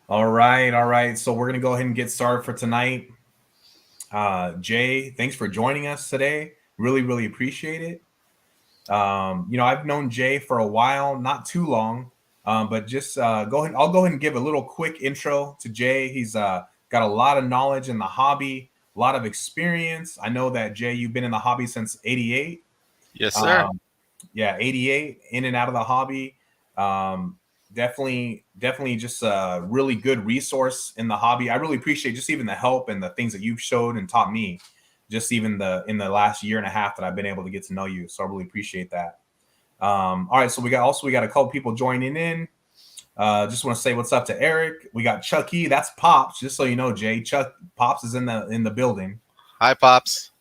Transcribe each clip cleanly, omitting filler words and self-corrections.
All right, all right. So we're gonna go ahead and get started for tonight. Jay, thanks for joining us today. Really, really appreciate it. I've known Jay for a while, not too long, but just go ahead. I'll go ahead and give a little quick intro to Jay. He's got a lot of knowledge in the hobby, a lot of experience. I know that Jay, you've been in the hobby since '88. Yes, sir. Um, yeah, '88, in and out of the hobby. Um, definitely just a really good resource in the hobby. I really appreciate just even the help and the things that you've showed and taught me, just even the in the last year and a half that I've been able to get to know you. So I really appreciate that. All right, so we got a couple people joining in. Just want to say what's up to Eric. We got Chucky. That's Pops. Just so you know, Jay, Chuck Pops is in the building. Hi, Pops.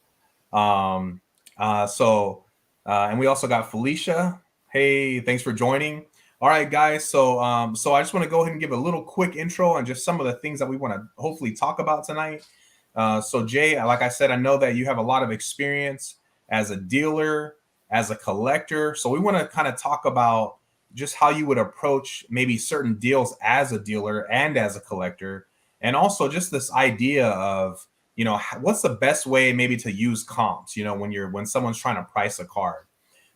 Um, and we also got Felicia. Hey, thanks for joining. All right, guys. So I just want to go ahead and give a little quick intro on just some of the things that we want to hopefully talk about tonight. So Jay, like I said, I know that you have a lot of experience as a dealer, as a collector. So we want to kind of talk about just how you would approach maybe certain deals as a dealer and as a collector, and also just this idea of what's the best way maybe to use comps, when someone's trying to price a card.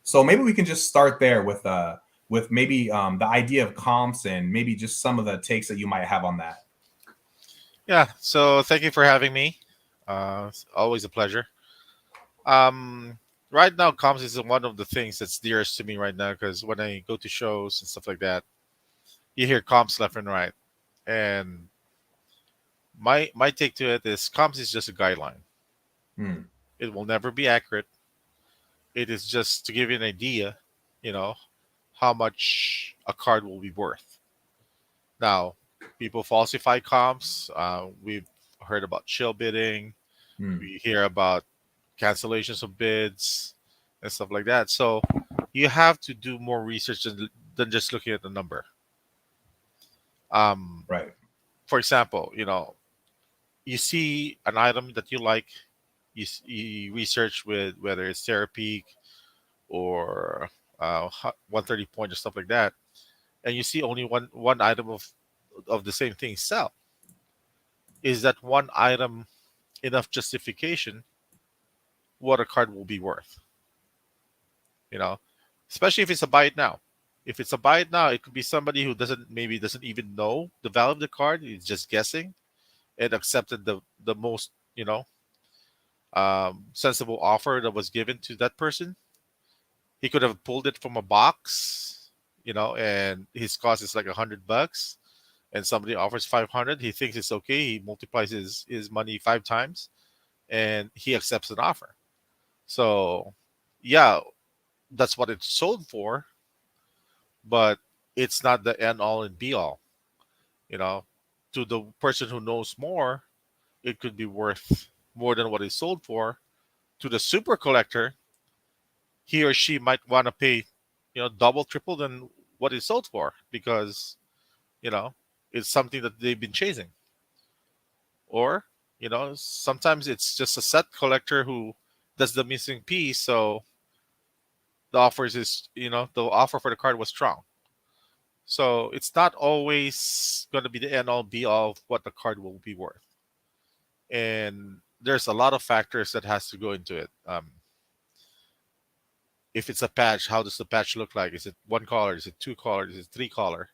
So maybe we can just start there with maybe the idea of comps and maybe just some of the takes that you might have on that. Yeah, so thank you for having me. It's always a pleasure. Um, right now, comms is one of the things that's dearest to me right now because when I go to shows and stuff like that, you hear comps left and right. And my take to it is comps is just a guideline. Hmm. It will never be accurate. It is just to give you an idea, you know, how much a card will be worth. Now, people falsify comps. We've heard about chill bidding. Hmm. We hear about cancellations of bids and stuff like that. So you have to do more research than just looking at the number. Um, Right. for example, you see an item that you like, you research with whether it's Therapy or 130 point or stuff like that, and you see only one item of the same thing sell. Is that one item enough justification what a card will be worth? You know, especially if it's a buy it now. If it's a buy it now, it could be somebody who doesn't even know the value of the card. He's just guessing and accepted the most sensible offer that was given to that person. He could have pulled it from a box, and his cost is like $100, and somebody offers 500. He thinks it's okay. He multiplies his money 5 times, and he accepts an offer. So, yeah, that's what it's sold for, but it's not the end all and be all. You know, to the person who knows more, it could be worth more than what it's sold for. To the super collector, he or she might want to pay, double, triple than what it's sold for because, you know, it's something that they've been chasing. Or, sometimes it's just a set collector who does the missing piece. So the offer for the card was strong. So it's not always going to be the end all be all of what the card will be worth. And there's a lot of factors that has to go into it. If it's a patch, how does the patch look like? Is it one color? Is it two color? Is it three color?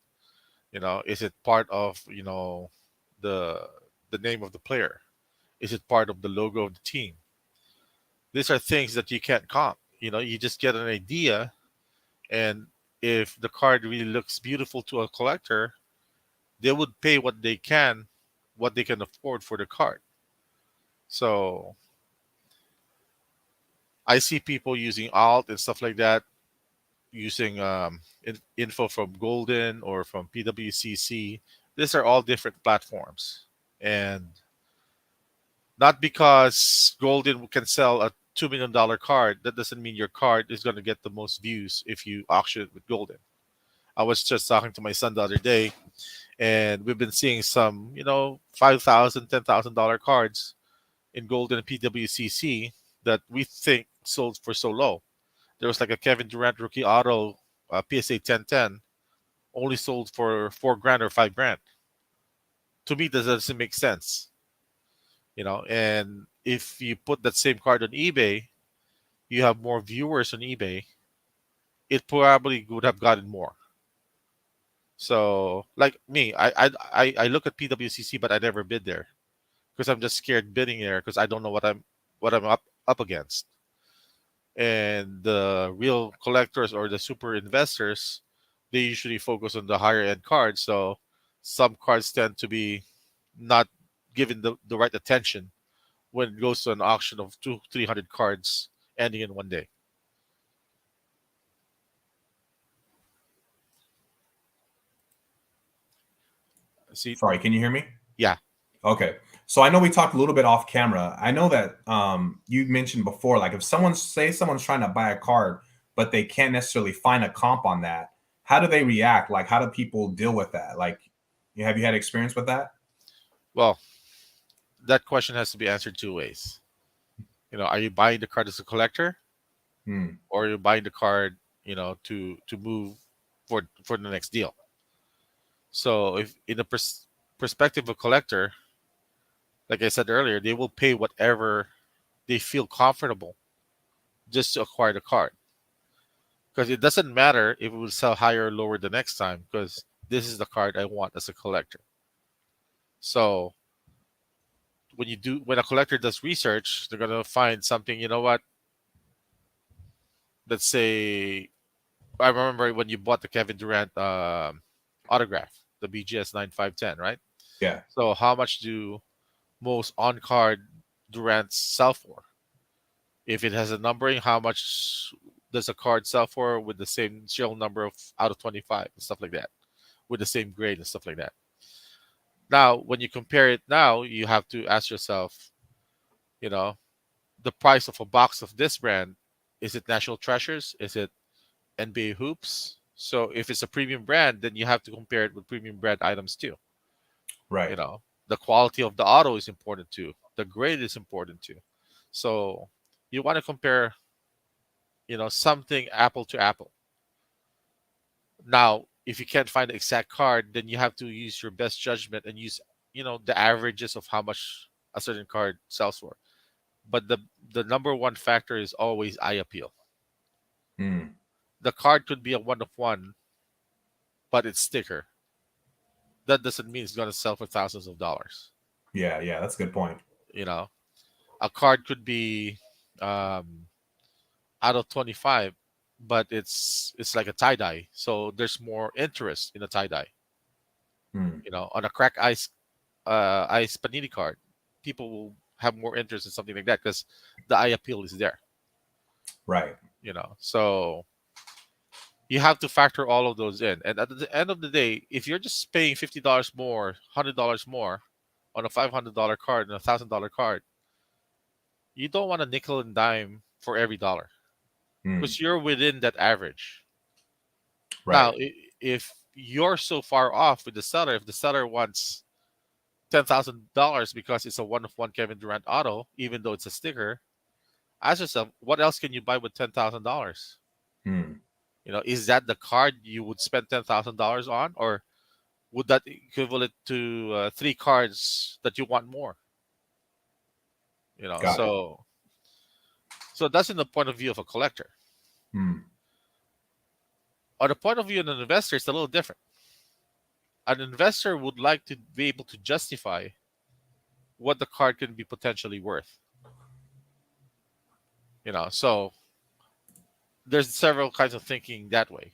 Is it part of the the name of the player? Is it part of the logo of the team? These are things that you can't comp. You just get an idea, and if the card really looks beautiful to a collector, they would pay what they can afford for the card. So I see people using alt and stuff like that, using info from Golden or from PWCC. These are all different platforms, and not because Golden can sell a $2 million card, that doesn't mean your card is going to get the most views if you auction it with Golden. I was just talking to my son the other day, and we've been seeing some, $5,000, $10,000 cards in Golden and PWCC that we think sold for so low. There was like a Kevin Durant rookie auto, PSA 1010, only sold for 4 grand or 5 grand. To me, that doesn't make sense. And if you put that same card on eBay, you have more viewers on eBay, it probably would have gotten more. So, like me, I look at PWCC, but I never bid there because I'm just scared bidding there because I don't know what I'm up against. And the real collectors or the super investors, they usually focus on the higher end cards. So some cards tend to be not given the right attention when it goes to an auction of 300 cards ending in one day. See, Sorry, can you hear me? yeah. Okay. So I know we talked a little bit off camera. I know that you mentioned before, like if someone's trying to buy a card, but they can't necessarily find a comp on that, how do they react? Like how do people deal with that? Like have you had experience with that? Well, that question has to be answered two ways. Are you buying the card as a collector, Hmm. or are you buying the card, to move for the next deal? So if in the perspective of collector, like I said earlier, they will pay whatever they feel comfortable just to acquire the card. Because it doesn't matter if it will sell higher or lower the next time, because this is the card I want as a collector. So when a collector does research, they're gonna find something. You know what? Let's say I remember when you bought the Kevin Durant autograph, the BGS 9510, right? Yeah. So how much do most on card Durants sell for? If it has a numbering, how much does a card sell for with the same serial number of out of 25 and stuff like that, with the same grade and stuff like that? Now, when you compare it now, you have to ask yourself, you know, the price of a box of this brand, is it National Treasures? Is it NBA Hoops? So if it's a premium brand, then you have to compare it with premium brand items too. Right. The quality of the auto is important too. The grade is important too. So you want to compare, something apple to apple. Now, if you can't find the exact card, then you have to use your best judgment and use, the averages of how much a certain card sells for. But the number one factor is always eye appeal. Hmm. The card could be a one of one, but it's sticker. That doesn't mean it's gonna sell for thousands of dollars. Yeah, yeah, that's a good point. You know, a card could be um, out of 25, but it's like a tie dye, so there's more interest in a tie dye. Hmm. On a crack ice panini card, people will have more interest in something like that because the eye appeal is there. Right. So you have to factor all of those in. And at the end of the day, if you're just paying $50 more, $100 more on a $500 card and $1,000 card, you don't want a nickel and dime for every dollar Hmm. because you're within that average. Now, Right. if you're so far off with the seller, if the seller wants $10,000 because it's a one of one Kevin Durant auto, even though it's a sticker, ask yourself, what else can you buy with $10,000? Hmm. Is that the card you would spend $10,000 on, or would that equivalent to three cards that you want more? Got it. So that's in the point of view of a collector. Hmm. On the point of view of an investor, it's a little different. An investor would like to be able to justify what the card can be potentially worth. So there's several kinds of thinking that way.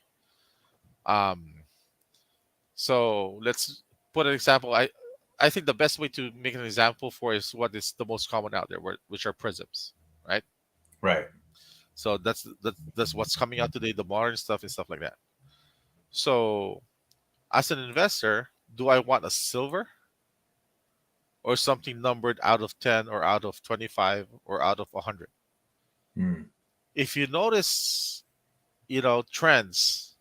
Um, so let's put an example. I think the best way to make an example for is what is the most common out there, which are prisms, right? Right. So that's what's coming out today, the modern stuff and stuff like that. So as an investor, do I want a silver or something numbered out of 10 or out of 25 or out of 100? Hmm. If you notice, trends,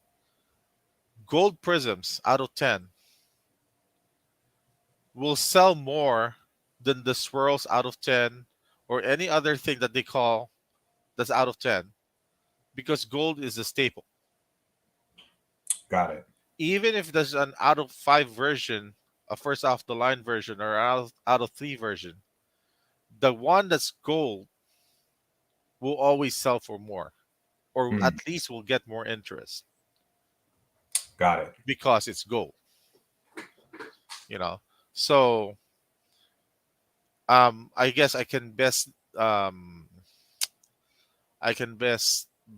gold prisms out of 10 will sell more than the swirls out of 10 or any other thing that they call that's out of 10, because gold is a staple. Got it. Even if there's an out of 5 version a first off the line version or out of three version, the one that's gold will always sell for more, or Hmm. at least will get more interest Got it. because it's gold. You know, so I guess I can best,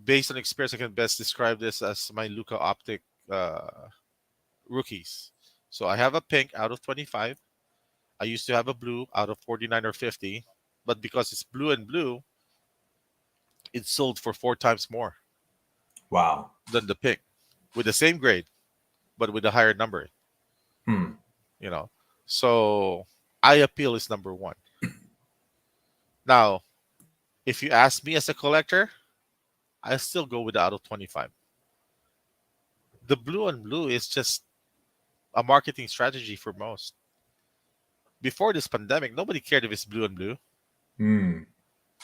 based on experience, I can best describe this as my Luca Optic uh, rookies. So I have a pink out of 25. I used to have a blue out of 49 or 50, but because it's blue and blue, it sold for four times more Wow. than the pink with the same grade, but with a higher number. Hmm. You know, so eye appeal is number one. Now, if you ask me as a collector, I still go with the out of 25. The blue and blue is just a marketing strategy for most. Before this pandemic, nobody cared if it's blue and blue. Hmm.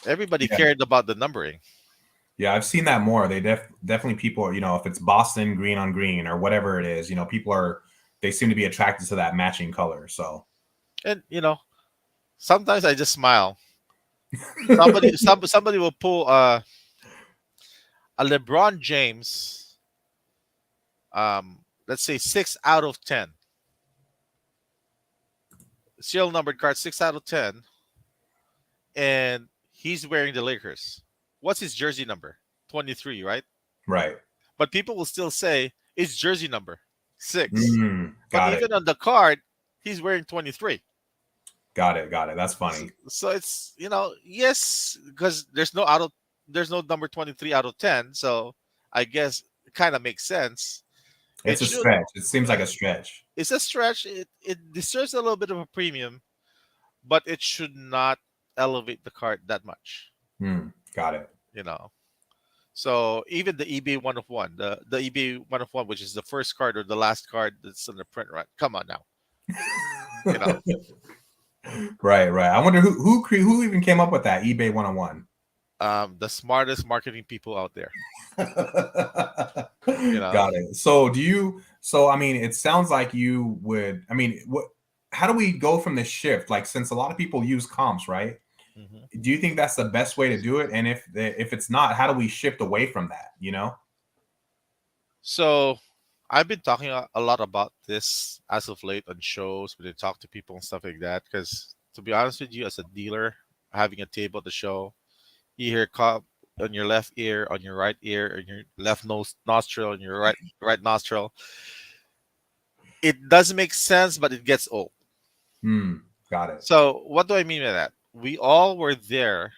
Everybody Yeah. cared about the numbering. Yeah, I've seen that more. They definitely people are, if it's Boston green on green or whatever it is, people they seem to be attracted to that matching color. So And sometimes I just smile. Somebody will pull a LeBron James, let's say 6 out of 10 serial numbered card, 6 out of 10, and he's wearing the Lakers. What's his jersey number? 23, right? right. But people will still say it's jersey number 6. But Got it. even on the card, he's wearing 23. Got it. Got it. That's So, funny. so it's yes, because there's no number 23 out of 10. So I guess it kind of makes sense. It It's a should. stretch. It seems like uh, a stretch. It's a stretch. It deserves a little bit of a premium, but it should not elevate the card that much. Got it. You know. So even the eBay one of one, the eBay one of one, which is the first card or the last card that's on the print run. Come on now. You know. Right. Right. I wonder who even came up with that eBay 101. The smartest marketing people out there. Got it. So I mean, it sounds like you would, I mean, how do we go from this shift? Like, since a lot of people use comps, right? Mhm. Do you think that's the best way to do it? And if it's not, how do we shift away from that? So I've been talking a lot about this as of late on shows when they talk to people and stuff like that. Because to be honest with you, as a dealer, having a table at the show, you hear cop on your left ear, on your right ear, on your left nose nostril, on your right nostril. It does make sense, but it gets old. Got it. So what do I mean by that? We all were there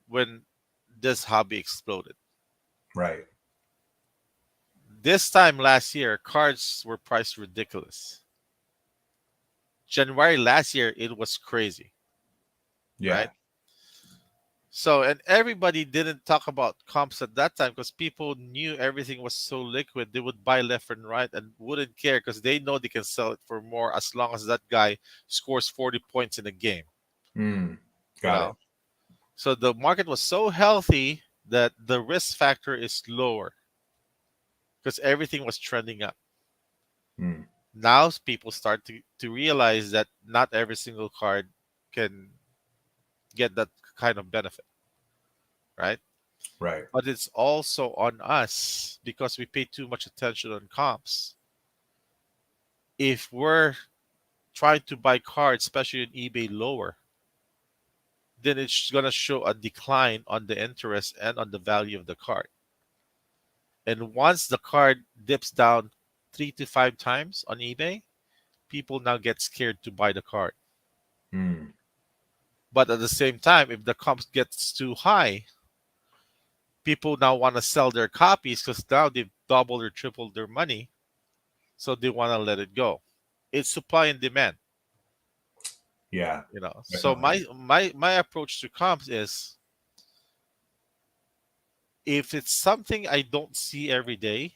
when this hobby exploded. Right. This time last year, cards were priced ridiculous. January last year, it was crazy, Yeah. right? So, and everybody didn't talk about comps at that time because people knew everything was so liquid. They would buy left and right and wouldn't care because they know they can sell it for more as long as that guy scores 40 points in a game, you Got it. know? So the market was so healthy that the risk factor is lower because everything was trending up. Mm, Now people start to realize that not every single card can get that kind of benefit, right? right. But it's also on us because we pay too much attention on comps. If we're trying to buy cards, especially on eBay lower, then it's going to show a decline on the interest and on the value of the card. And once the card dips down 3 to 5 times on eBay, people now get scared to buy the card. Mm, But at the same time, if the comps gets too high, people now want to sell their copies because now they've doubled or tripled their money, so they want to let it go. It's supply and demand, yeah. So Definitely. my approach to comps is, if it's something I don't see every day,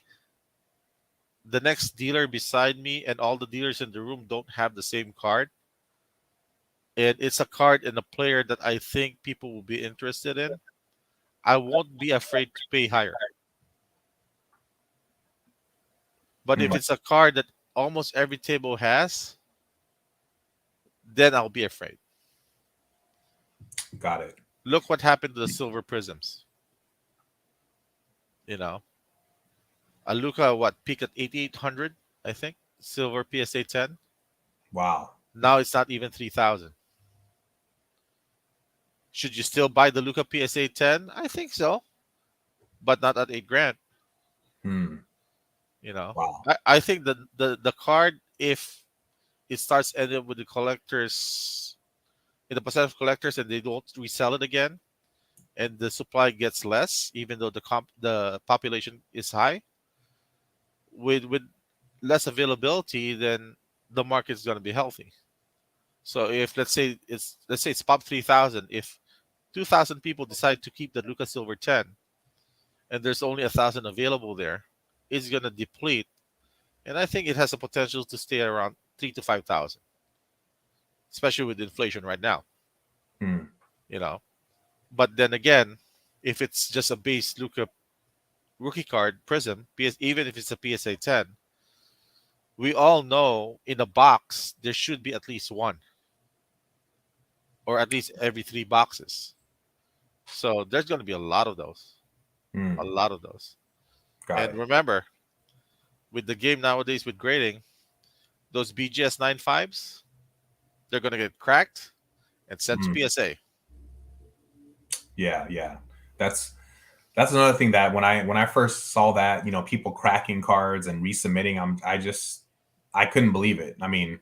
the next dealer beside me and all the dealers in the room don't have the same card, and it's a card and a player that I think people will be interested in, I won't be afraid to pay higher. But if Mm, it's a card that almost every table has, then I'll be afraid. Got it. Look what happened to the silver prisms. You know, a Luca what peaked at 8,800, I think, silver PSA 10. Wow. Now it's not even 3,000. Should you still buy the Luca PSA 10? I think so, but not at 8 grand. Hmm. You know, Wow. I think the card, if it starts ending up with the collectors, in the percent of collectors, and they don't resell it again, and the supply gets less, even though the population is high, with less availability, then the market is going to be healthy. So if let's say it's pop 3,000, if 2,000 people decide to keep the Lucas Silver 10, and there's only 1,000 available there, it's going to deplete, and I think it has the potential to stay around 3 to 5,000, especially with inflation right now. Hmm. You know, but then again, if it's just a base Luca rookie card Prism, even if it's a PSA 10, we all know in a box there should be at least one, or at least every 3 boxes. So there's going to be a lot of those, Hmm. a lot of those. Got And it. remember, with the game nowadays with grading, those BGS 95s, they're going to get cracked and sent to Hmm. PSA. Yeah. Yeah. That's that's another thing that when I first saw that, people cracking cards and resubmitting, I couldn't believe it. I mean,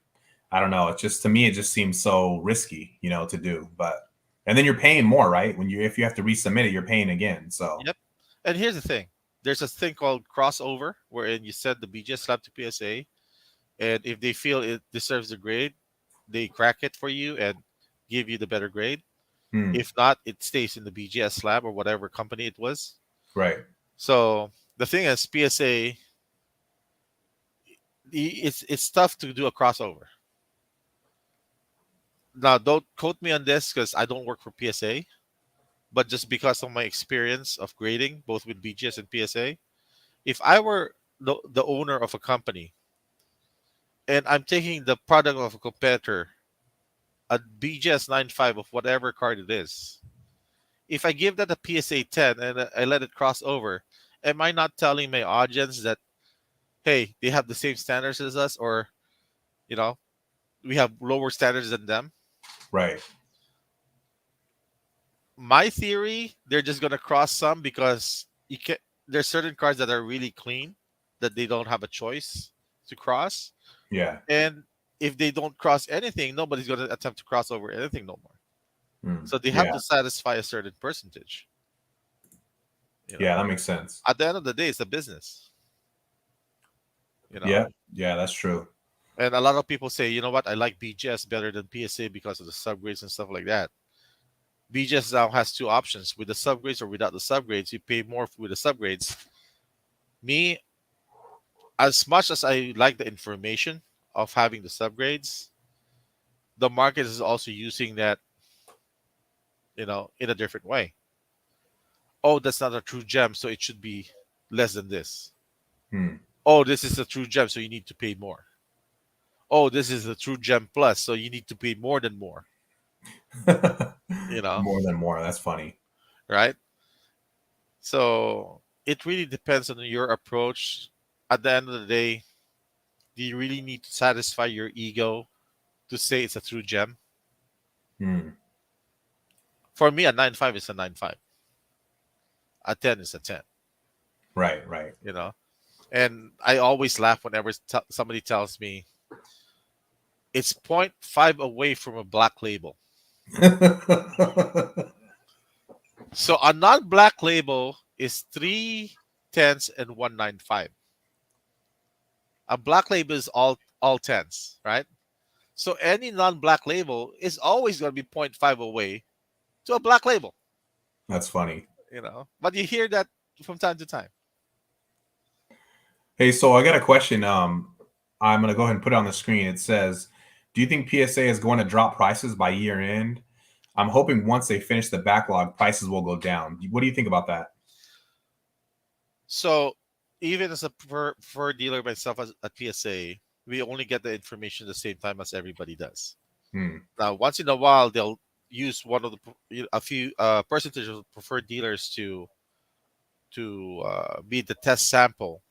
I don't know. It's just, to me, it just seems so risky, to do. But and then you're paying more, right? If you have to resubmit it, you're paying again. So Yep. And here's the thing: there's a thing called crossover, wherein you send the BGS slab to PSA, and if they feel it deserves the grade, they crack it for you and give you the better grade. hmm, If not, it stays in the BGS slab or whatever company it was. right. So the thing is, PSA, it's tough to do a crossover. Now, don't quote me on this because I don't work for PSA, but just because of my experience of grading, both with BGS and PSA, if I were the owner of a company and I'm taking the product of a competitor, a BGS 95 of whatever card it is, if I give that a PSA 10 and I let it cross over, am I not telling my audience that, hey, they have the same standards as us, or, you know, we have lower standards than them? Right. My theory, they're just gonna cross some because you can. There's certain cards that are really clean that they don't have a choice to cross, Yeah. and if they don't cross anything, nobody's gonna attempt to cross over anything no more. Hmm. So they have Yeah. to satisfy a certain percentage. You Yeah. know, That makes sense. at the end of the day, it's a business. You know, Yeah. Yeah. That's true. and a lot of people say, you know what, I like BGS better than PSA because of the subgrades and stuff like that. BGS now has two options: with the subgrades or without the subgrades. You pay more with the subgrades. Me, as much as I like the information of having the subgrades, the market is also using that, in a different way. Oh, that's not a true gem, so it should be less than this. Hmm. Oh, this is a true gem, so you need to pay more. Oh, this is a true gem plus, so you need to pay more than more. You know, More than more. That's funny. right? So it really depends on your approach. At the end of the day, do you really need to satisfy your ego to say it's a true gem? Hmm. For me, a 9.5 is a 9.5. A 10 is a 10. Right. Right. You know, and I always laugh whenever somebody tells me it's point 0.5 away from a black label. So a non-black label is 3 tenths and 195. A black label is all tens, right? So any non-black label is always going to be point 0.5 away to a black label. That's funny. But you hear that from time to time. Hey, so I got a question. I'm gonna go ahead and put it on the screen. It says, "Do you think PSA is going to drop prices by year end? I'm hoping once they finish the backlog, prices will go down. What do you think about that?" So even as a preferred dealer myself at PSA, we only get the information the same time as everybody does. Hmm. Now, once in a while, they'll use one of a few percentage of preferred dealers to be the test sample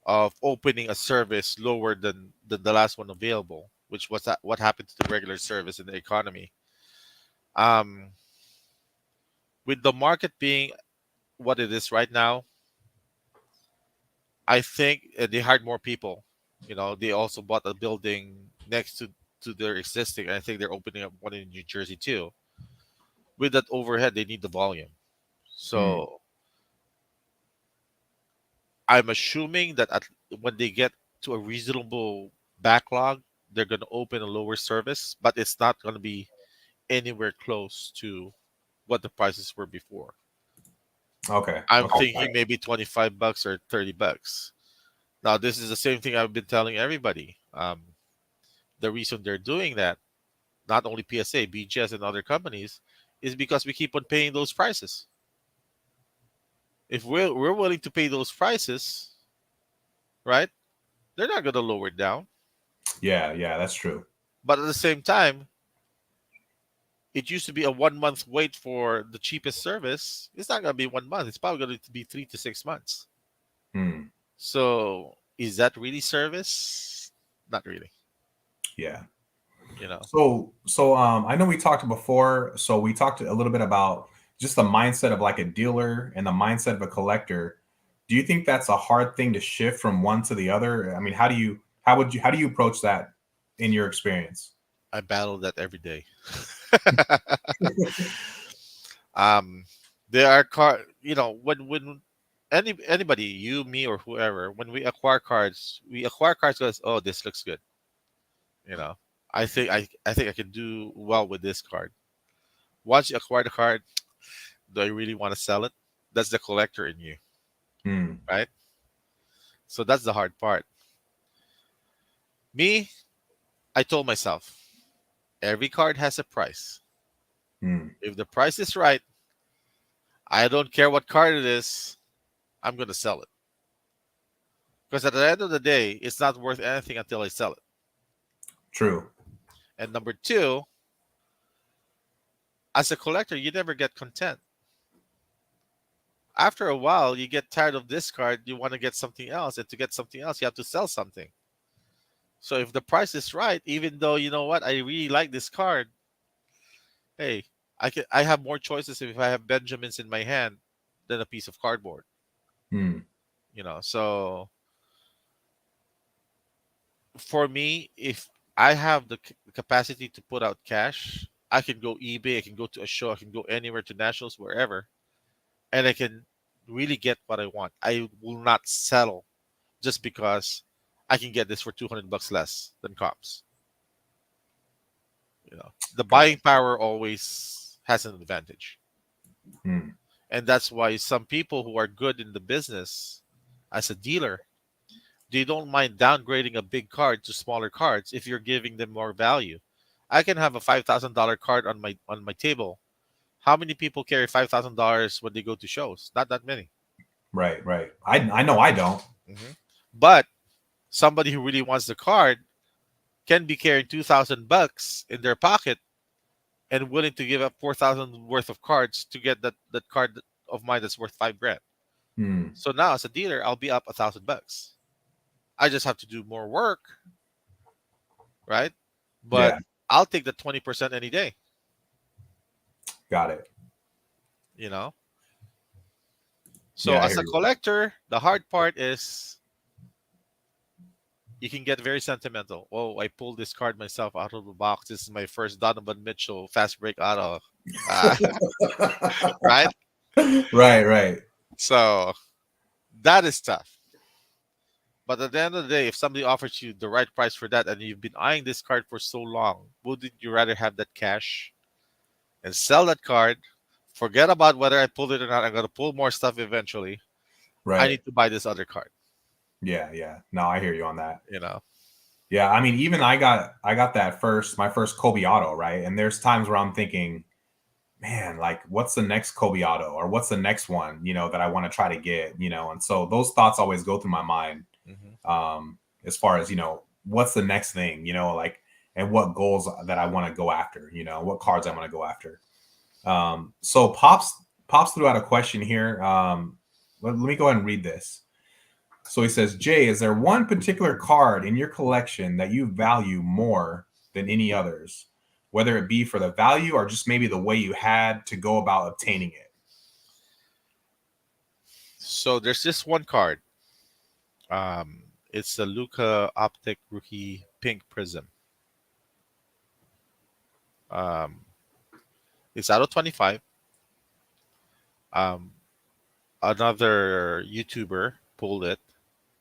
of opening a service lower than the last one available, which was what happened to the regular service in the economy. Um, with the market being what it is right now, I think they hired more people. They also bought a building next to their existing. I think they're opening up one in New Jersey too. With that overhead, they need the volume. Hmm. So I'm assuming that when they get to a reasonable backlog, they're going to open a lower service, but it's not going to be anywhere close to what the prices were before. Okay. I'm Okay. thinking maybe $25 or $30. Now, this is the same thing I've been telling everybody. The reason they're doing that, not only PSA, BGS, and other companies, is because we keep on paying those prices. If we're willing to pay those prices, right? They're not going to lower it down. Yeah. Yeah. That's true. But at the same time, it used to be a 1 month wait for the cheapest service. It's not going to be 1 month. It's probably going to be 3 to 6 months. Hmm. So is that really service? Not really. Yeah. You know, So I know we talked before. So we talked a little bit about just the mindset of like a dealer and the mindset of a collector. Do you think that's a hard thing to shift from one to the other? I mean, how do you approach that in your experience? I battle that every day. um, there are when anybody, you, me, or whoever, when we acquire cards because, oh, this looks good. You know, I think I can do well with this card. Once you acquire the card, do I really want to sell it? That's the collector in you, Hmm. right? So that's the hard part. Me, I told myself every card has a price. Hmm. If the price is right, I don't care what card it is, I'm going to sell it. Because at the end of the day, it's not worth anything until I sell it. True. And number two, as a collector, you never get content. After a while, you get tired of this card, you want to get something else. And to get something else, you have to sell something. So if the price is right, even though you know what, I really like this card, hey, I have more choices if I have Benjamins in my hand than a piece of cardboard. Hmm. So for me, if I have the capacity to put out cash, I can go eBay, I can go to a show, I can go anywhere to nationals, wherever, and I can really get what I want. I will not settle just because I can get this for $200 less than comps. The Got buying power always has an advantage, Hmm. and that's why some people who are good in the business as a dealer, they don't mind downgrading a big card to smaller cards if you're giving them more value. I can have a $5,000 card on my table. How many people carry $5,000 when they go to shows? Not that many. Right. Right. I know I don't. But somebody who really wants the card can be carrying $2,000 in their pocket and willing to give up 4,000 worth of cards to get that card of mine that's worth 5 grand. Hmm. So now as a dealer, I'll be up $1,000. I just have to do more work, right? But Yeah. I'll take the 20% any day. Got it. you know so Yeah. I as hear a you. collector, the hard part is you can get very sentimental. Oh, I pulled this card myself out of the box. This is my first Donovan Mitchell fast break auto. uh, right. Right. Right. So that is tough. But at the end of the day, if somebody offers you the right price for that and you've been eyeing this card for so long, wouldn't you rather have that cash and sell that card? Forget about whether I pulled it or not. I'm going to pull more stuff eventually. I Right. need to buy this other card. Yeah. Yeah. No, I hear you on that. You know, Yeah, I mean, even I got that my first Kobe auto, right? And there's times where I'm thinking, man, like what's the next Kobe auto or what's the next one, that I want to try to get, and so those thoughts always go through my mind. hmm As far as, what's the next thing, like and what goals that I want to go after. You know, what cards I want to go after. So pops threw out a question here. Let me go ahead and read this. So he says, Jay, is there one particular card in your collection that you value more than any others, whether it be for the value or just maybe the way you had to go about obtaining it? So there's this one card. It's the Luca Optic Rookie Pink Prism. Um, it's out of 25. Um, Another YouTuber pulled it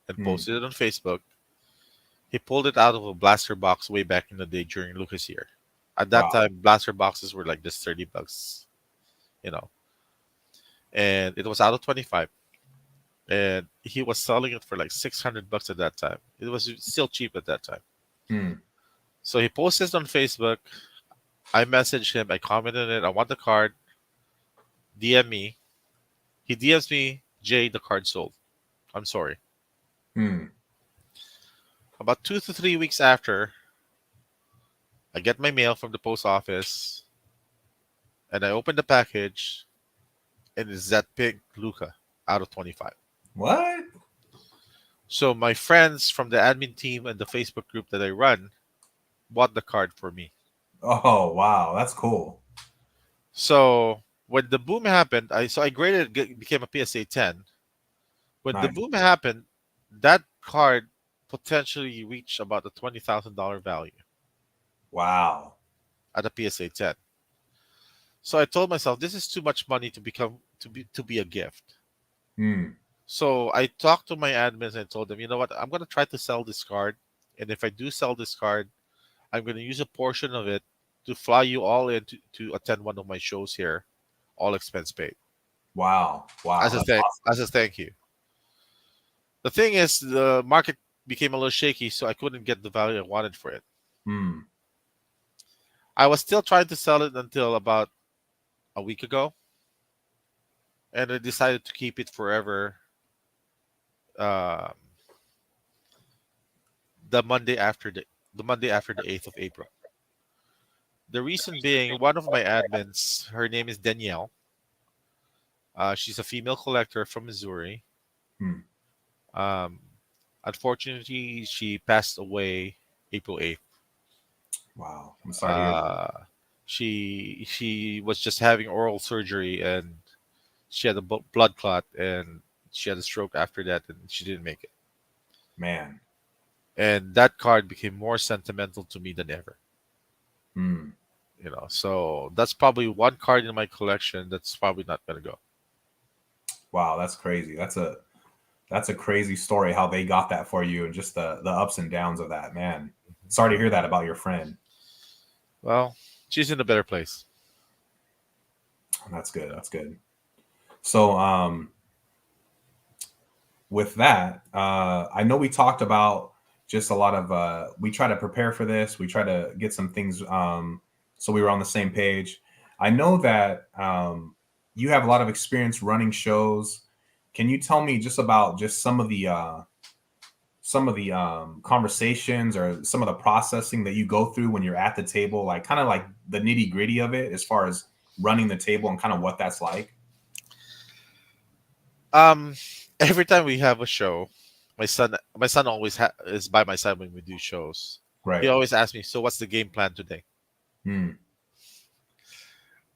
and posted it on Facebook. He pulled it out of a blaster box way back in the day during Lucas year. At that Wow. time, blaster boxes were like just $30, you know, and it was out of 25. And he was selling it for like $600 at that time. It was still cheap at that time. Hmm. So he posted on Facebook. I messaged him. I commented it. I want the card. DM me. He DMs me, Jay, the card sold. I'm sorry. Hmm. About 2 to 3 weeks after, I get my mail from the post office and I open the package and it's that pink Luca out of 25. What? So my friends from the admin team and the Facebook group that I run bought the card for me. Oh, wow. That's cool. So when the boom happened, I graded it, became a PSA 10. When the Nice. boom happened, that card potentially reached about a $20,000 value Wow. at a PSA 10. So I told myself this is too much money to be a gift. Hmm. So I talked to my admins and told them, you know what, I'm gonna try to sell this card, and if I do sell this card, I'm gonna use a portion of it to fly you all in to attend one of my shows here, all expense paid, Wow. Wow. as a That's thank awesome. as a thank you. The thing is, the market became a little shaky, so I couldn't get the value I wanted for it. Hmm. I was still trying to sell it until about a week ago, and I decided to keep it forever. Um, the Monday after the 8th of April. The reason being, one of my admins, her name is Danielle. She's a female collector from Missouri. Hmm. Um, Unfortunately, she passed away April 8th. Wow. I'm sorry to hear that. She was just having oral surgery and she had a blood clot and she had a stroke after that and she didn't make it. Man. And that card became more sentimental to me than ever. Hmm. So that's probably one card in my collection that's probably not gonna go. Wow. That's crazy. That's a crazy story how they got that for you and just the ups and downs of that, man. Sorry to hear that about your friend. Well, she's in a better place. That's good. That's good. So with that, I know we talked about just a lot of we try to prepare for this. We try to get some things so we were on the same page. I know that you have a lot of experience running shows. Can you tell me just about just some of the conversations or some of the processing that you go through when you're at the table, like kind of like the nitty gritty of it as far as running the table and kind of what that's like? Um, every time we have a show, my son always is by my side when we do shows. He Right. always asks me, "So what's the game plan today?" Hmm.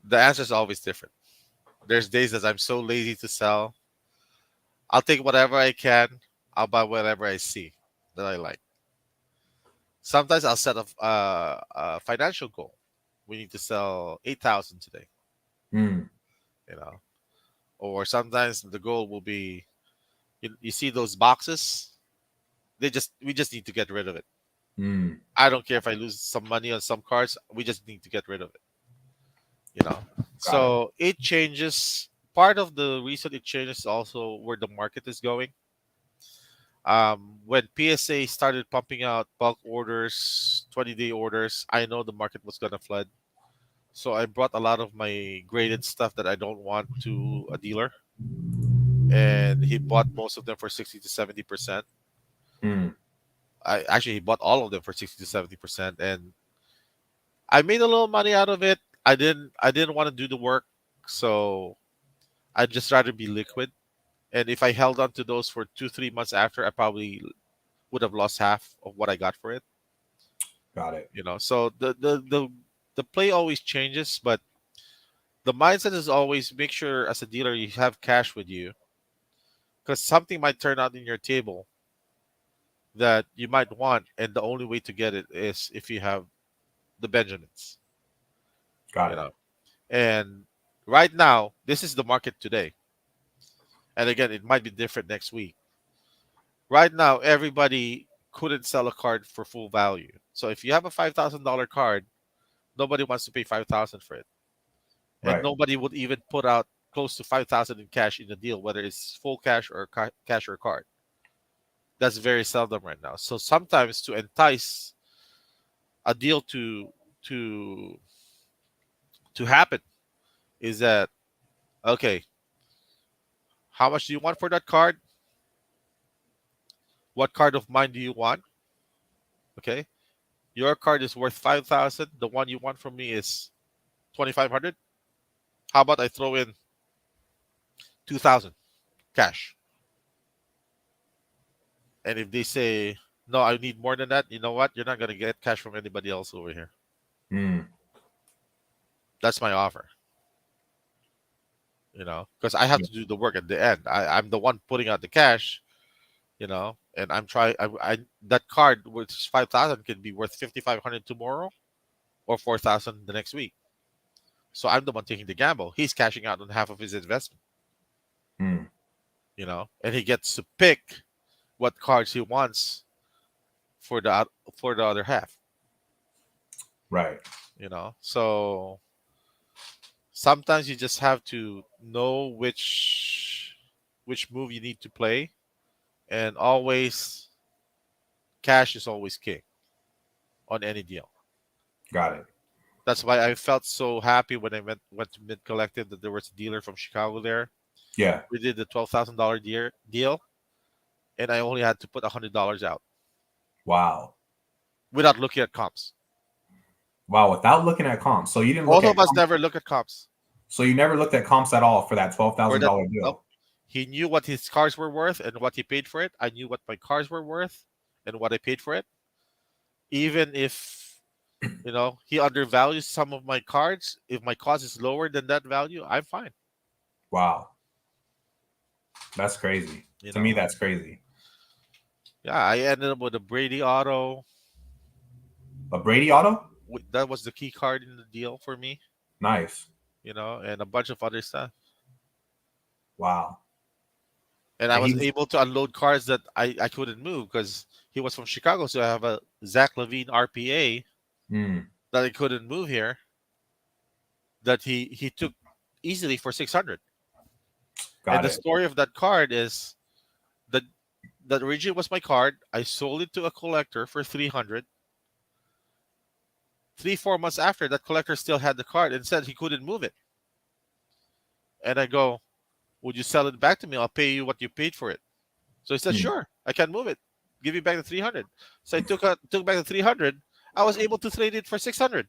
The answer is always different. There's days that I'm so lazy to sell. I'll take whatever I can. I'll buy whatever I see that I like. Sometimes I'll set a financial goal. We need to sell 8,000 today, Hmm. you know. Or sometimes the goal will be, you see those boxes? We just need to get rid of it. Hmm. I don't care if I lose some money on some cards. We just need to get rid of it, you know. Got it. So it changes. Part of the reason it changes is also where the market is going. When PSA started pumping out bulk orders, 20-day orders, I know the market was gonna flood. So I brought a lot of my graded stuff that I don't want to a dealer, and he bought most of them for 60 to 70%. Hmm. He bought all of them for 60 to 70%, and I made a little money out of it. I didn't want to do the work, so I'd just rather be liquid. And if I held on to those for 2 3 months after, I probably would have lost half of what I got for it. Got it. So the play always changes, but the mindset is always make sure as a dealer you have cash with you because something might turn out in your table that you might want, and the only way to get it is if you have the Benjamins. Got You it. know, and right now this is the market today, and again it might be different next week. Right now, everybody couldn't sell a card for full value. So if you have a $5,000 card, nobody wants to pay 5,000 for it, and Right. nobody would even put out close to 5,000 in cash in the deal, whether it's full cash or cash or card. That's very seldom right now. So sometimes to entice a deal to to happen is that okay? How much do you want for that card? What card of mine do you want? Okay, your card is worth 5,000. The one you want from me is 2,500. How about I throw in 2,000 cash? And if they say no, I need more than that, you know what? You're not gonna get cash from anybody else over here. Mm. That's my offer. Because I have Yeah. to do the work at the end. I'm the one putting out the cash. And I'm trying. That card, which is 5,000, could be worth 5,500 tomorrow or 4,000 the next week. So I'm the one taking the gamble. He's cashing out on half of his investment. Mm. And he gets to pick what cards he wants for the other half. Right. So sometimes you just have to know which move you need to play, and always cash is always king on any deal. Got it. That's why I felt so happy when I went to Mid Collective that there was a dealer from Chicago there. Yeah. We did the $12,000 deal, and I only had to put $100 out Wow. without looking at comps. Wow. Without looking at comps. So you didn't look Both at of us comps. never look at comps. So you never looked at comps at all for that For that, $12,000 nope. deal. He knew what his cars were worth and what he paid for it. I knew what my cars were worth and what I paid for it. Even if he undervalues some of my cards, if my cost is lower than that value, I'm fine. Wow. That's crazy. You To me, know, that's crazy. yeah, I ended up with a Brady Auto. A Brady auto? That was the key card in the deal for me. Nice. And a bunch of other stuff. Wow. And I And he was was, able to unload cars that I couldn't move because he was from Chicago. So I have a Zach Levine RPA mm, that I couldn't move here that he took easily for 600. And got the it. story of that card is that that originally was my card. I sold it to a collector for 300. 3 4 months after, that collector still had the card and said he couldn't move it. And I go, would you sell it back to me? I'll pay you what you paid for it. So he said, Mm, sure, I can move it. Give you back the 300. So I took back the 300. I was able to trade it for 600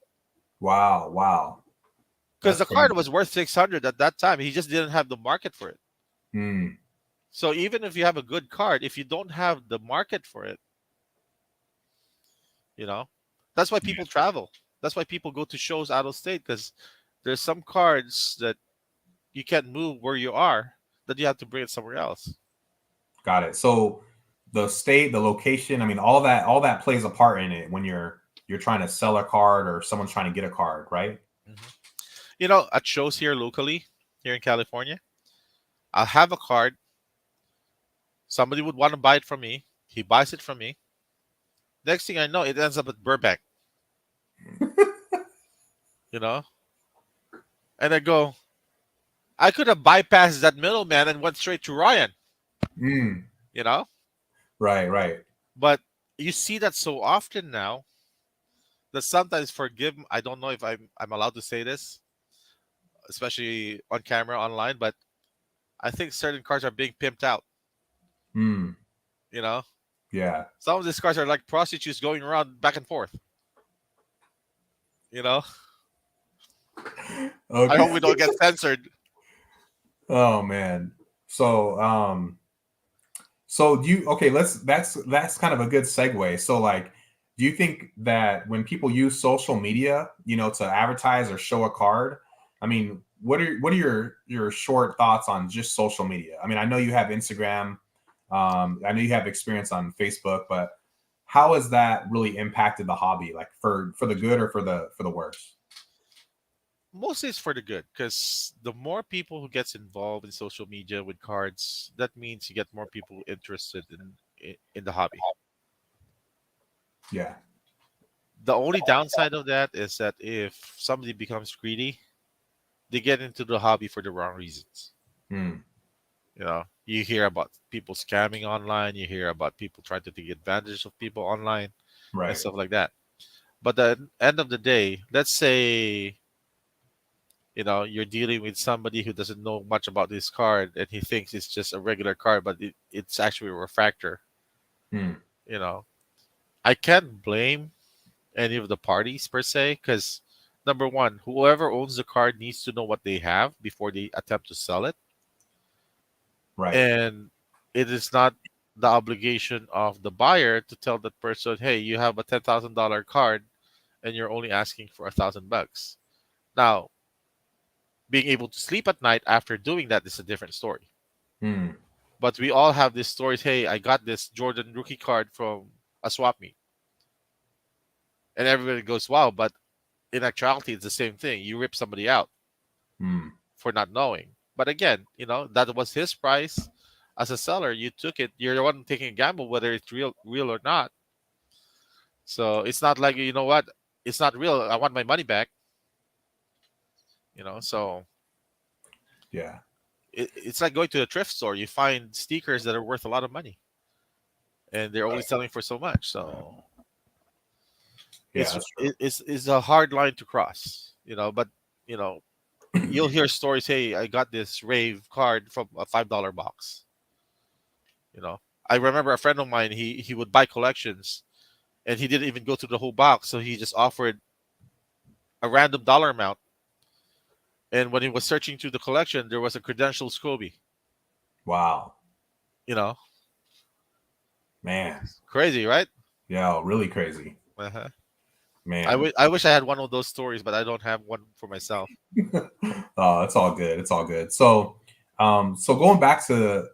wow. Wow. because That's the card crazy. was worth 600 at that time. He just didn't have the market for it. Mm, So even if you have a good card, if you don't have the market for it, you know, that's why yeah, people travel. That's why people go to shows out of state because there's some cards that you can't move where you are that you have to bring it somewhere else. got it. So the state, the location, I mean, all that plays a part in it when you're trying to sell a card or someone's trying to get a card, right? Mhm. At shows here locally, here in California, I'll have a card. Somebody would want to buy it from me. He buys it from me. Next thing I know, it ends up at Burbank, you know? And I go, I could have bypassed that middleman and went straight to Ryan, Mm, you know? right, right. But you see that so often now that sometimes I don't know if I'm allowed to say this, especially on camera online, but I think certain cars are being pimped out, Mm, you know? yeah, Some of these cars are like prostitutes going around back and forth. You know, I Okay. hope we don't get censored. Oh man. So do you okay, that's kind of a good segue. So like do you think that when people use social media, to advertise or show a card, I mean, what are your short thoughts on just social media? I mean, I know you have Instagram, I know you have experience on Facebook, but how has that really impacted the hobby, like for the good or for the worse? Mostly it's for the good, because the more people who gets involved in social media with cards, that means you get more people interested in the hobby. Yeah. The only downside of that is that if somebody becomes greedy, they get into the hobby for the wrong reasons. Hmm. You know, you hear about people scamming online, you hear about people trying to take advantage of people online and Right. stuff like that. But at the end of the day, let's say, you're dealing with somebody who doesn't know much about this card and he thinks it's just a regular card, but it's actually a refractor. Hmm. You know, I can't blame any of the parties per se, because number one, whoever owns the card needs to know what they have before they attempt to sell it. Right. And it is not the obligation of the buyer to tell that person, hey, you have a $10,000 card and you're only asking for $1,000. Now, being able to sleep at night after doing that is a different story. Hmm. But we all have these stories. Hey, I got this Jordan rookie card from a swap meet. And everybody goes, wow. But in actuality, it's the same thing. You rip somebody out Hmm. for not knowing. But again, that was his price. As a seller, you took it. You're the one taking a gamble whether it's real or not. So it's not like, you know what, it's not real. I want my money back. So Yeah. it's like going to a thrift store. You find stickers that are worth a lot of money, and they're only Right. selling for so much. So Yeah, it's that's true. it- it's a hard line to cross. But you know, you'll hear stories. Hey, I got this rave card from a $5 box. You know, I remember a friend of mine. He would buy collections, and he didn't even go through the whole box. So he just offered a random dollar amount. And when he was searching through the collection, there was a credential Scobie. Wow. You know, Man. crazy, right? Yeah, really crazy. Uh-huh. I Man. wish I wish I had one of those stories, but I don't have one for myself. Oh, it's all good. It's all good. So going back to,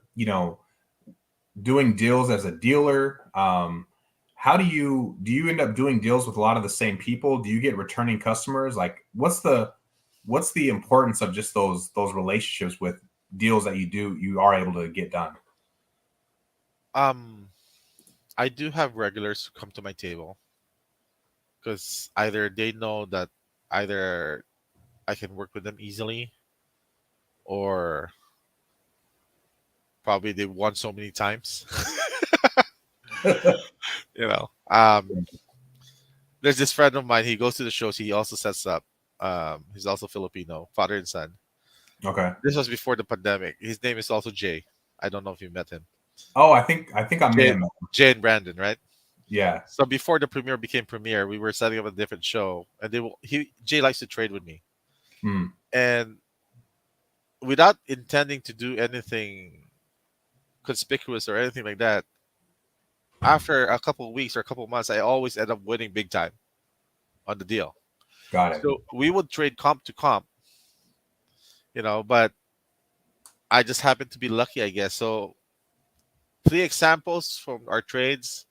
doing deals as a dealer, how do you end up doing deals with a lot of the same people? Do you get returning customers? Like what's the importance of just those relationships with deals that you are able to get done? Um, I do have regulars who come to my table because either they know that either I can work with them easily, or probably they won so many times. you know, um, there's this friend of mine. He goes to the shows. He also sets up. He's also Filipino, father and son. Okay. This was before the pandemic. His name is also Jay. I don't know if you met him. Oh, I think I may Jay, have met. Jay and Brandon, right? Yeah. So before the premiere became premiere, we were setting up a different show, and Jay likes to trade with me, Hmm. and without intending to do anything conspicuous or anything like that, after a couple of weeks or a couple of months, I always end up winning big time on the deal. Got it. So we would trade comp to comp, but I just happened to be lucky, I guess. So three examples from our trades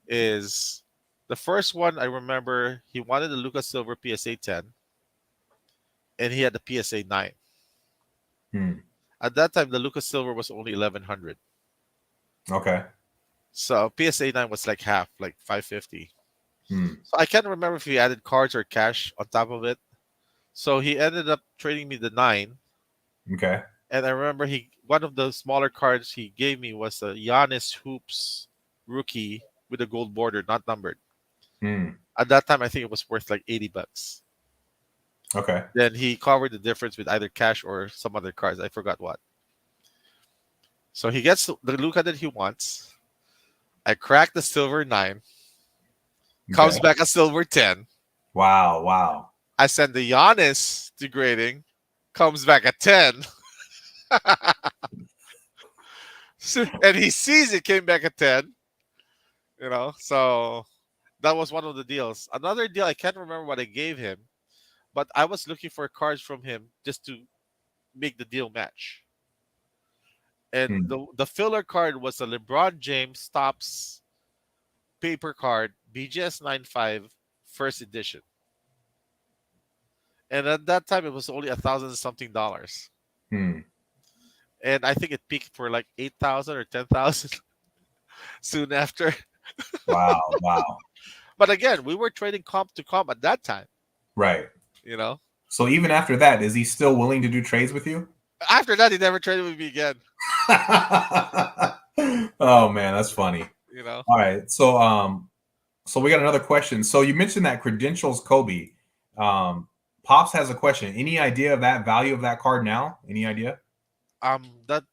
is the first one I remember. He wanted the Lucas Silver PSA 10, and he had the PSA 9. Hmm. At that time, the Lucas Silver was only 1100. Okay. So PSA 9 was like half, like 550. Hmm. So I can't remember if he added cards or cash on top of it. So he ended up trading me the 9. Okay. And I remember one of the smaller cards he gave me was a Giannis Hoops rookie with a gold border, not numbered. Hmm. At that time, I think it was worth like $80. Okay. Then he covered the difference with either cash or some other cards. I forgot what. So he gets the Luca that he wants. I crack the silver 9. Comes Okay. back a silver 10. Wow. Wow. I send the Giannis to grading, comes back at 10. And he sees it came back at 10, So that was one of the deals. Another deal, I can't remember what I gave him, but I was looking for cards from him just to make the deal match. And Hmm. the filler card was a LeBron James Tops paper card, BGS 95 first edition. And at that time, it was only 1,000 something dollars. Hmm. And I think it peaked for like 8,000 or 10,000 soon after. Wow. Wow. But again, we were trading comp to comp at that time, Right. you know. So even after that, is he still willing to do trades with you? After that, he never traded with me again, Oh man, that's funny. you know. All right. So we got another question. So you mentioned that credentials Kobe. Pops has a question. Any idea of that value of that card now? Any idea? That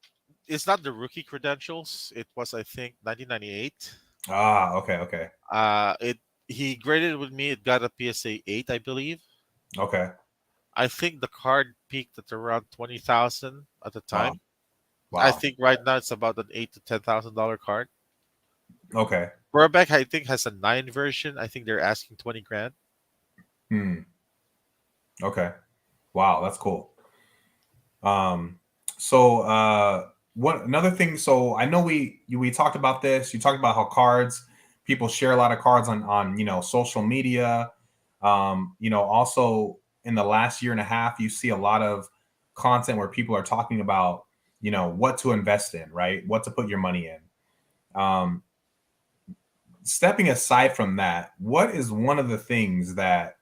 it's not the rookie credentials. It was, I think, 1998. Ah, okay, okay. It he graded with me. It got a PSA 8, I believe. Okay. I think the card peaked at around 20,000 at the Wow. time. I Wow. think right now it's about an $8,000 to $10,000 card. Okay. Burbank, I think, has a 9 version. I think they're asking 20 grand. Hmm. Okay. Wow, that's cool. Um, what another thing, so I know we talked about this. You talked about how cards, people share a lot of cards on social media. Also in the last year and a half, you see a lot of content where people are talking about, what to invest in, right? What to put your money in. Stepping aside from that, what is one of the things that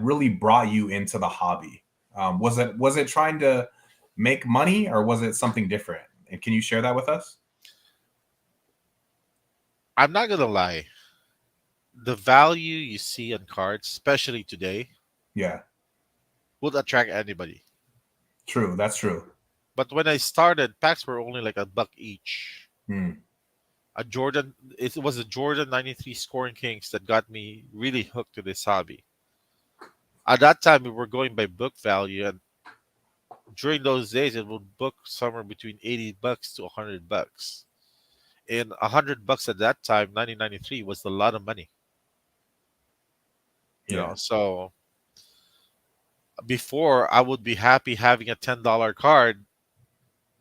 really brought you into the hobby? Was it trying to make money or was it something different? And can you share that with us? I'm not gonna lie. The value you see on cards, especially today, Yeah, would attract anybody. true. That's true. But when I started, packs were only like a buck each. Hmm. It was a Jordan 93 Scoring Kings that got me really hooked to this hobby. At that time, we were going by book value, and during those days, it would book somewhere between $80 to $100. And $100 at that time, 1993, was a lot of money. Yeah, So before I would be happy having a $10 card.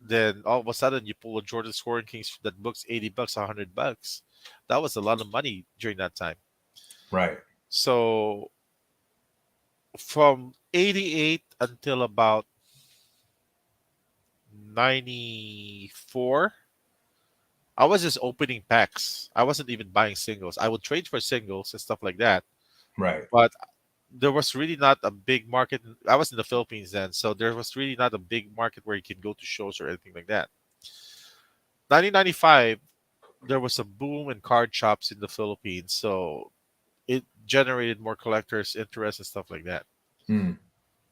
Then all of a sudden, you pull a Jordan Scoring Kings that books $80, $100. That was a lot of money during that time. right. So from 88 until about 94, I was just opening packs. I wasn't even buying singles. I would trade for singles and stuff like that. Right. But there was really not a big market. I was in the Philippines then, so there was really not a big market where you can go to shows or anything like that. 1995, there was a boom in card shops in the Philippines, so it generated more collectors' interest and stuff like that. Hmm.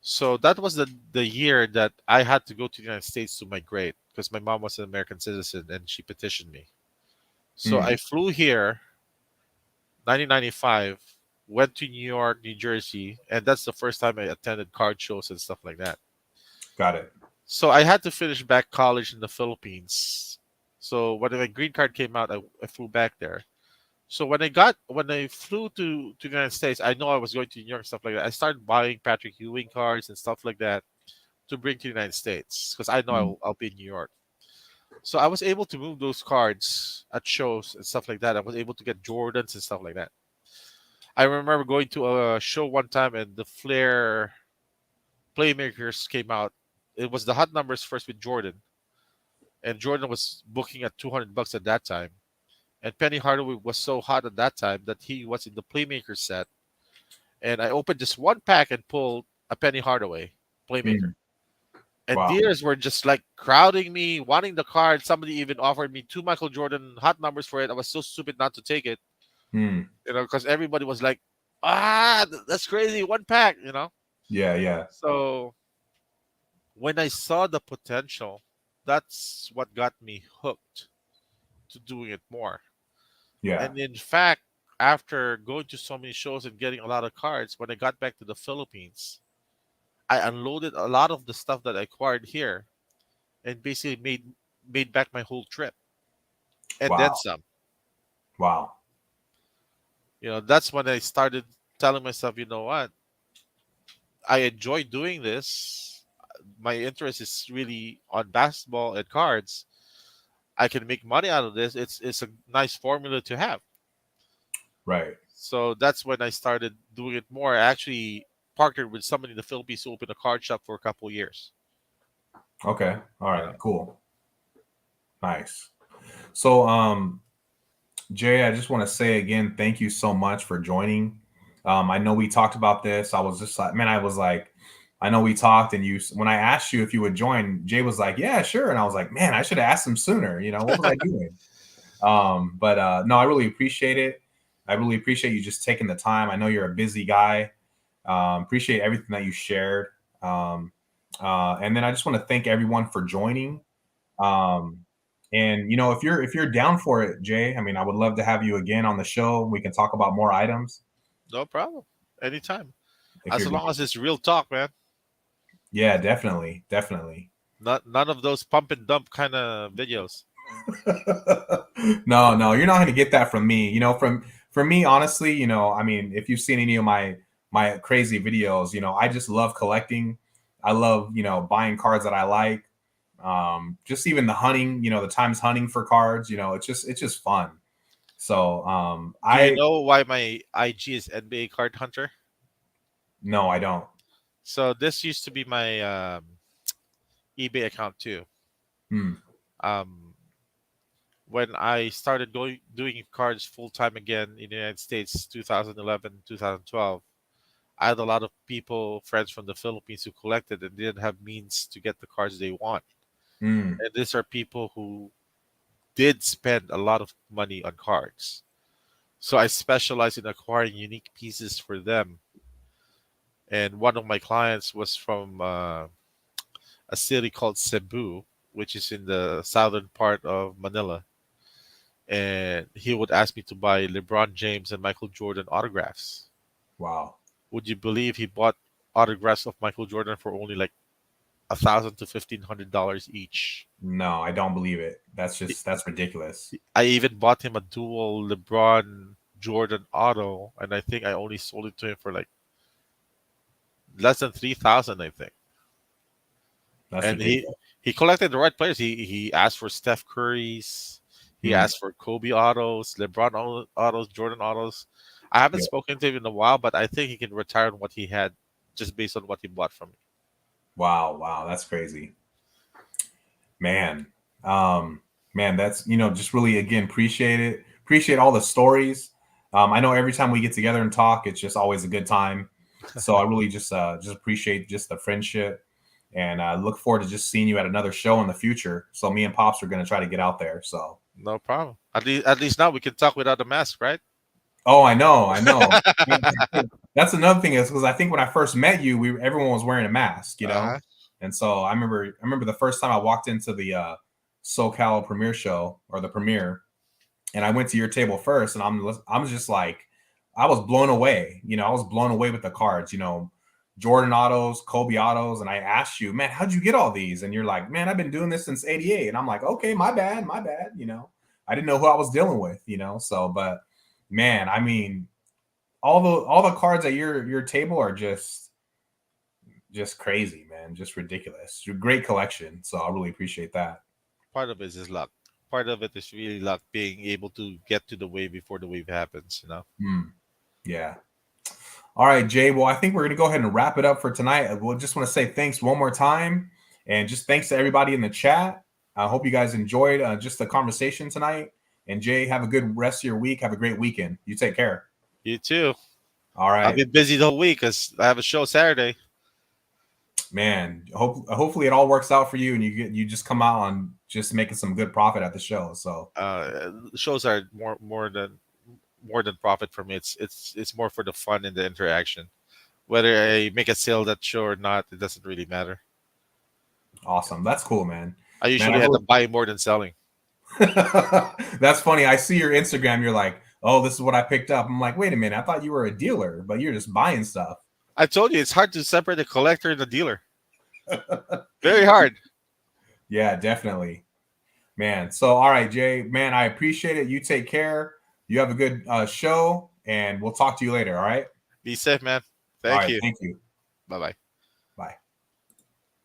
So that was the year that I had to go to the United States to migrate because my mom was an American citizen and she petitioned me. So Hmm. I flew here, 1995, went to New York, New Jersey, and that's the first time I attended card shows and stuff like that. Got it. So I had to finish back college in the Philippines. So when my green card came out, I flew back there. So when I flew to the United States, I know I was going to New York and stuff like that. I started buying Patrick Ewing cards and stuff like that to bring to the United States because I know Hmm. I'll be in New York. So I was able to move those cards at shows and stuff like that. I was able to get Jordans and stuff like that. I remember going to a show one time and the Flair Playmakers came out. It was the hot numbers first with Jordan, and Jordan was booking at $200 at that time. And Penny Hardaway was so hot at that time that he was in the Playmaker set. And I opened just one pack and pulled a Penny Hardaway Playmaker. Hmm. And Wow. dealers were just like crowding me, wanting the card. Somebody even offered me 2 Michael Jordan hot numbers for it. I was so stupid not to take it, Hmm. because everybody was like, that's crazy. One pack. Yeah, yeah, So when I saw the potential, that's what got me hooked to doing it more. yeah. And in fact, after going to so many shows and getting a lot of cards, when I got back to the Philippines, I unloaded a lot of the stuff that I acquired here and basically made back my whole trip and then Wow. some. Wow. That's when I started telling myself, you know what? I enjoy doing this. My interest is really on basketball and cards. I can make money out of this. It's a nice formula to have. Right. So that's when I started doing it more. I actually partnered with somebody in the Philippines to open a card shop for a couple of years. Okay. All You right. know, Cool. Nice. So, Jay, I just want to say again, thank you so much for joining. I know we talked about this. I was just like, man, I was like, I know we talked, and when I asked you if you would join, Jay was like, yeah, sure. And I was like, man, I should have asked him sooner. What was I doing? But no, I really appreciate it. I really appreciate you just taking the time. I know you're a busy guy. Appreciate everything that you shared. And then I just want to thank everyone for joining. Um, and if you're down for it, Jay, I mean, I would love to have you again on the show. We can talk about more items no problem. Anytime. if As you're long down. as it's real talk, man. Yeah, definitely, definitely. None of those pump and dump kind of videos. No, no, you're not going to get that from me. From me, honestly, I mean, if you've seen any of my crazy videos, I just love collecting. I love, buying cards that I like. Just even the hunting, the times hunting for cards, it's just fun. So, Do you I know why my IG is NBA Card Hunter? no, I don't. So this used to be my eBay account too. Hmm. Um, when I started doing cards full time again in the United States, 2011, 2012, I had a lot of people, friends from the Philippines who collected and didn't have means to get the cards they want. Hmm. And these are people who did spend a lot of money on cards. So I specialize in acquiring unique pieces for them. And one of my clients was from a city called Cebu, which is in the southern part of Manila. And he would ask me to buy LeBron James and Michael Jordan autographs. Wow. Would you believe he bought autographs of Michael Jordan for only like $1,000 to $1,500 each? No, I don't believe it. He- That's ridiculous. I even bought him a dual LeBron Jordan auto, and I think I only sold it to him for like less than 3,000, I think. That's And he ridiculous. he collected the right players. He asked for Steph Curry's, he Hmm. asked for Kobe autos, LeBron autos, Jordan autos. I haven't Yeah. spoken to him in a while, but I think he can retire on what he had just based on what he bought from me. Wow. Wow. That's crazy, man. Um, man, that's just really again appreciate it. Appreciate all the stories. I know every time we get together and talk, it's just always a good time. So I really just appreciate just the friendship, and look forward to just seeing you at another show in the future. So me and Pops are going to try to get out there. So No problem. At least now we can talk without a mask, right? oh, I know, I know. That's another thing is because I think when I first met you, everyone was wearing a mask, Uh-huh. and so I remember the first time I walked into the SoCal premiere show or the premiere, and I went to your table first, and I'm just like I was blown away. I was blown away with the cards. Jordan autos, Kobe autos, and I asked you, man, how'd you get all these? And you're like, man, I've been doing this since '88, and I'm like, okay, my bad, my bad. I didn't know who I was dealing with. So but man, I mean, all the cards at your table are just crazy, man, just ridiculous. Great collection, so I really appreciate that. Part of it is luck. Part of it is really luck, being able to get to the wave before the wave happens. Hmm. Yeah. All right, Jay. Well, I think we're going to go ahead and wrap it up for tonight. We'll just want to say thanks one more time, and just thanks to everybody in the chat. I hope you guys enjoyed just the conversation tonight. And Jay, have a good rest of your week. Have a great weekend. You take care. You too. All I've right, been busy the whole week because I have a show Saturday. man. Hopefully it all works out for you, and you just come out on just making some good profit at the show. So Shows are more than profit for me. It's more for the fun and the interaction. Whether I make a sale that show or not, it doesn't really matter. awesome. That's cool, man. I Man, usually end up buying more than selling. That's funny. I see your Instagram. You're like, oh, this is what I picked up. I'm like, wait a minute, I thought you were a dealer, but you're just buying stuff. I told you it's hard to separate the collector and the dealer. Very hard. Yeah, definitely, man. So, all right, Jay, man, I appreciate it. You take care. You have a good show, and we'll talk to you later. All right. Be safe, man. All Thank right. you. Thank you. Bye bye.